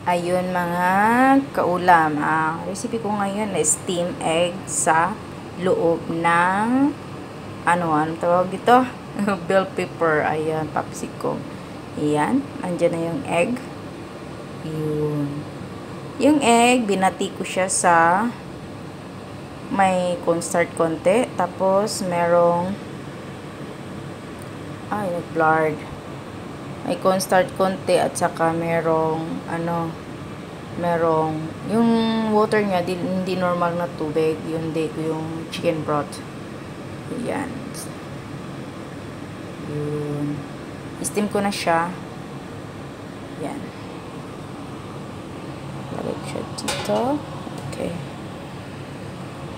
Ayun mga kaulam, ang recipe ko ngayon na steam egg sa loob ng anong tawag ito? Bell pepper. Ayan, papsikong. Ayan, andyan na yung egg. Yun. Yung egg, binati ko siya sa may cornstarch konti. Tapos, merong nag-blurred. May cornstarch konti at saka merong yung water niya hindi normal na tubig, yung chicken broth. Ayan. Yun. Steam ko na siya. Ayan. Lagay siya dito. Okay.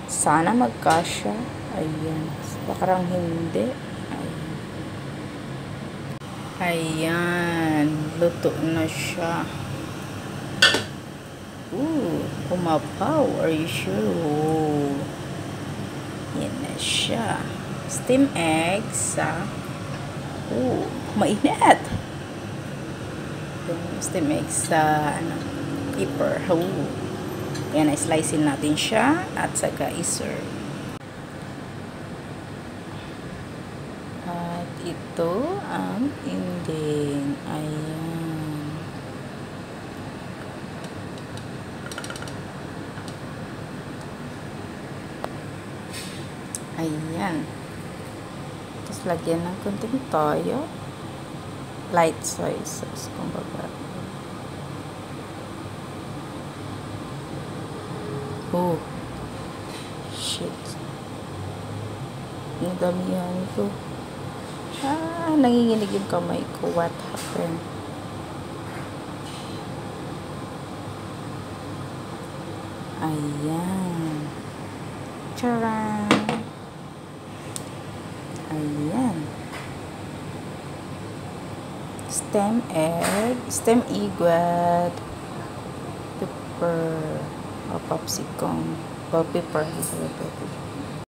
Sana magkasya. Ayan. Parang hindi. Ayan, luto na siya. Umapaw. Are you sure? Yan na siya. Steam egg sa mainit. Yung steam egg sa pepper. Yan, slicein natin siya at saka i-serve. At ito ang ending. Ayan. Ayan. Tapos lagyan ng konting toyo. Light soy sauce, kumbaga. Shit. Nadamihan ko. Nanginginig yung kamay ko. What happened? Ayan. Charan! Ayan. Steam egg with pepper. Papsikong. Bell pepper.